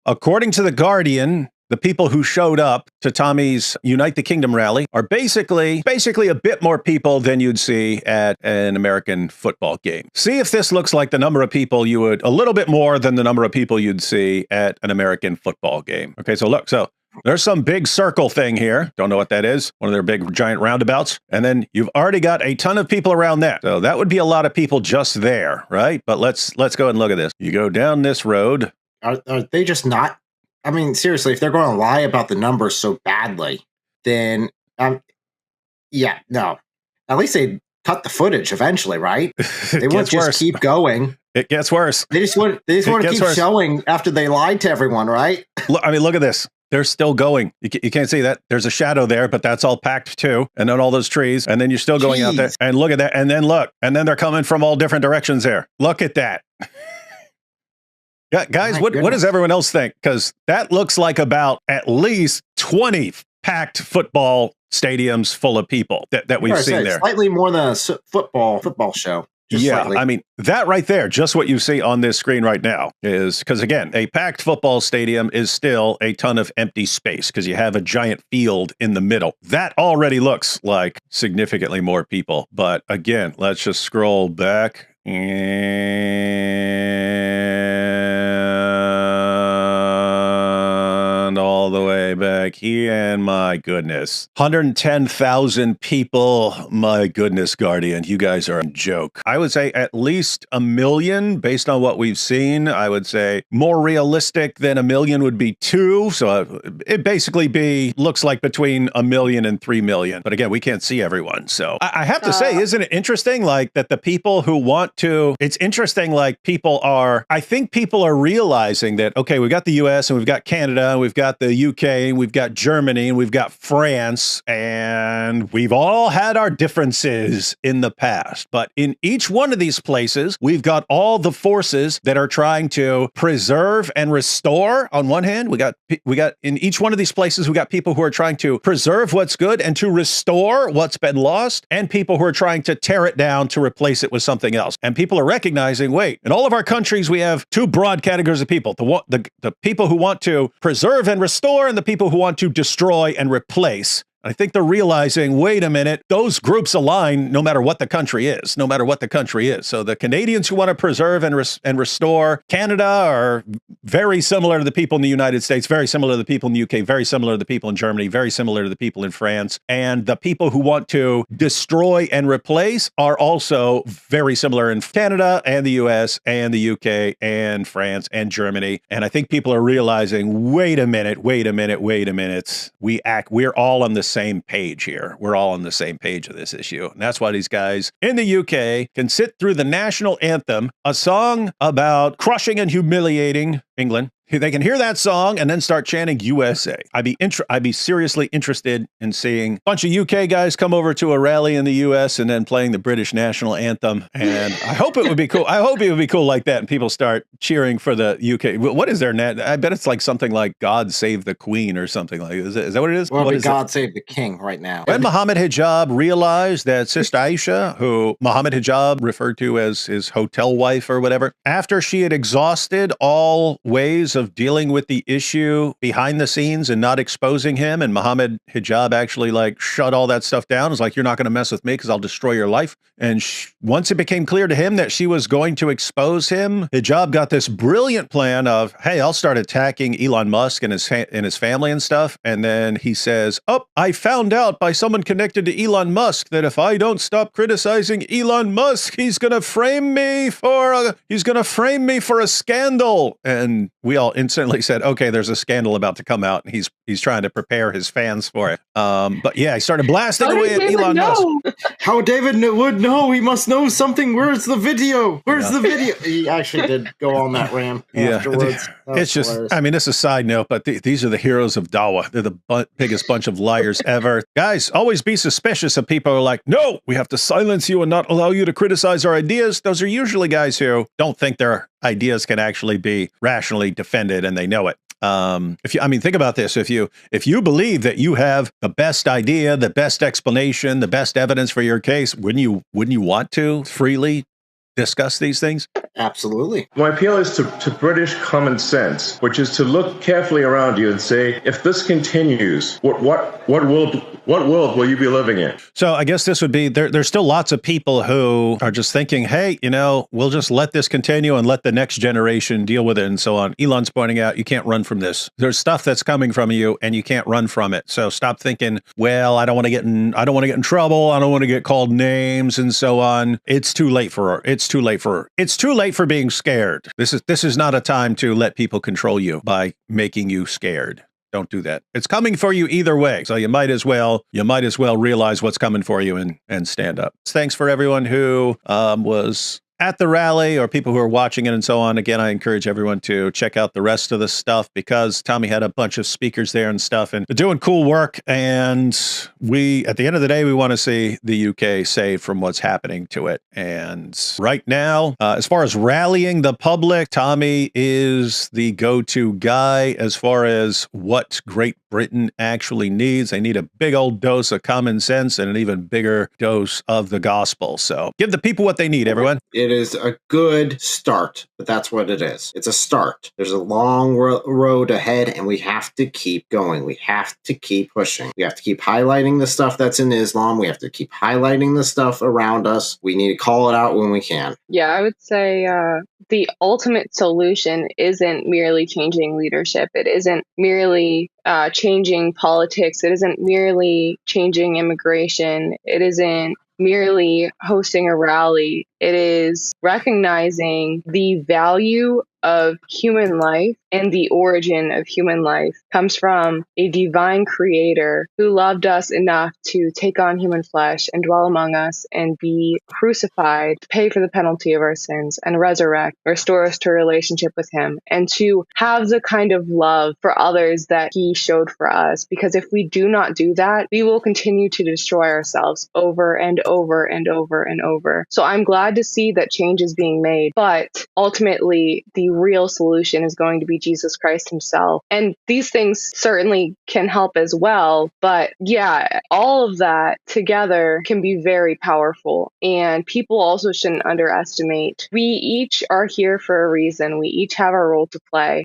according to The Guardian, the people who showed up to Tommy's Unite the Kingdom rally are basically a bit more people than you'd see at an American football game. See if this looks like the number of people a little bit more than the number of people you'd see at an American football game. Okay, so look, there's some big circle thing here. Don't know what that is. One of their big giant roundabouts. And then you've already got a ton of people around that. So that would be a lot of people just there, right? But let's go ahead and look at this. You go down this road. Are they just not? I mean, seriously, if they're going to lie about the numbers so badly, then, yeah, no. At least they cut the footage eventually, right? They won't just keep going. It gets worse. They just want to keep showing after they lied to everyone, right? Look at this. They're still going. You can't see that. There's a shadow there, but that's all packed too. And then all those trees. And then you're still going out there. And look at that. And then look. And then they're coming from all different directions there. Look at that. Yeah, guys, what does everyone else think? Because that looks like about at least 20 packed football stadiums full of people that we've seen there. Slightly more than a football show. Yeah, I mean, that right there, just what you see on this screen right now is, because again, a packed football stadium is still a ton of empty space because you have a giant field in the middle. That already looks like significantly more people. But again, let's just scroll back and all the way back here, and my goodness, 110,000 people. My goodness, Guardian, you guys are a joke. I would say at least 1 million based on what we've seen. I would say more realistic than 1 million would be 2. So it basically looks like between 1 million and 3 million. But again, we can't see everyone. So I have to say, isn't it interesting? Like that the people who want to, it's interesting. Like I think people are realizing that, okay, we've got the US and we've got Canada and we've got the UK and we've got Germany and we've got France, and we've all had our differences in the past. But in each one of these places, we've got all the forces that are trying to preserve and restore. On one hand, we got in each one of these places, we got people who are trying to preserve what's good and to restore what's been lost, and people who are trying to tear it down to replace it with something else. And people are recognizing, wait, in all of our countries, we have 2 broad categories of people: the people who want to preserve and restore, and the people who want to destroy and replace. I think they're realizing, wait a minute, those groups align no matter what the country is, So the Canadians who want to preserve and restore Canada are very similar to the people in the United States, very similar to the people in the UK, very similar to the people in Germany, very similar to the people in France. And the people who want to destroy and replace are also very similar in Canada and the US and the UK and France and Germany. And I think people are realizing, wait a minute. We're all on the same page here. We're all on the same page of this issue. And that's why these guys in the UK can sit through the national anthem, a song about crushing and humiliating England. They can hear that song and then start chanting USA. I'd be seriously interested in seeing a bunch of UK guys come over to a rally in the US and then playing the British national anthem. And I hope it would be cool. I hope it would be cool like that. And people start cheering for the UK. What is their net? I bet it's like something like God Save the Queen or something like that. Is that what it is? Well, God Save the King right now. When Muhammad Hijab realized that Sister Aisha, who Muhammad Hijab referred to as his hotel wife or whatever, after she had exhausted all ways of dealing with the issue behind the scenes and not exposing him, and Muhammad Hijab actually like shut all that stuff down. It's like, you're not going to mess with me because I'll destroy your life. And once it became clear to him that she was going to expose him, Hijab got this brilliant plan of, hey, I'll start attacking Elon Musk and his family and stuff. And then he says, oh, I found out by someone connected to Elon Musk that if I don't stop criticizing Elon Musk, he's going to frame me for a scandal. And we all instantly said, okay, there's a scandal about to come out, and he's trying to prepare his fans for it. But yeah, he started blasting away at Elon Musk. How David would know? He must know something. Where's the video? The video? He actually did go on that rant afterwards. It's just, hilarious. I mean, this is a side note, but these are the heroes of Dawa. They're the biggest bunch of liars ever. Guys, always be suspicious of people who are like, no, we have to silence you and not allow you to criticize our ideas. Those are usually guys who don't think their ideas can actually be rationally defended, and they know it. Think about this. If you believe that you have the best idea, the best explanation, the best evidence for your case, wouldn't you want to freely discuss these things? Absolutely. My appeal is to British common sense, which is to look carefully around you and say, if this continues, what world will you be living in? So I guess this would be, there's still lots of people who are just thinking, hey, we'll just let this continue and let the next generation deal with it and so on. Elon's pointing out, you can't run from this. There's stuff that's coming from you and you can't run from it. So stop thinking, well, I don't want to get in trouble. I don't want to get called names and so on. It's too late for being scared. This is not a time to let people control you by making you scared. Don't do that. It's coming for you either way. So you might as well realize what's coming for you and stand up. Thanks for everyone who was at the rally or people who are watching it and so on. Again, I encourage everyone to check out the rest of the stuff because Tommy had a bunch of speakers there and stuff and they're doing cool work. And at the end of the day, we want to see the UK saved from what's happening to it. And right now, as far as rallying the public, Tommy is the go-to guy as far as what Great Britain actually needs. They need a big old dose of common sense and an even bigger dose of the gospel. So give the people what they need, everyone. It is a good start, but that's what it is. It's a start. There's a long road ahead, and we have to keep going. We have to keep pushing. We have to keep highlighting the stuff that's in Islam. We have to keep highlighting the stuff around us. We need to call it out when we can. Yeah, I would say the ultimate solution isn't merely changing leadership. It isn't merely changing politics. It isn't merely changing immigration. It isn't merely hosting a rally. It is recognizing the value of human life and the origin of human life comes from a divine creator who loved us enough to take on human flesh and dwell among us and be crucified to pay for the penalty of our sins and resurrect, restore us to a relationship with him, and to have the kind of love for others that he showed for us. Because if we do not do that, we will continue to destroy ourselves over and over and over and over. So I'm glad to see that change is being made, but ultimately the real solution is going to be Jesus Christ himself. And these things certainly can help as well. But yeah, all of that together can be very powerful. And people also shouldn't underestimate. We each are here for a reason. We each have a role to play.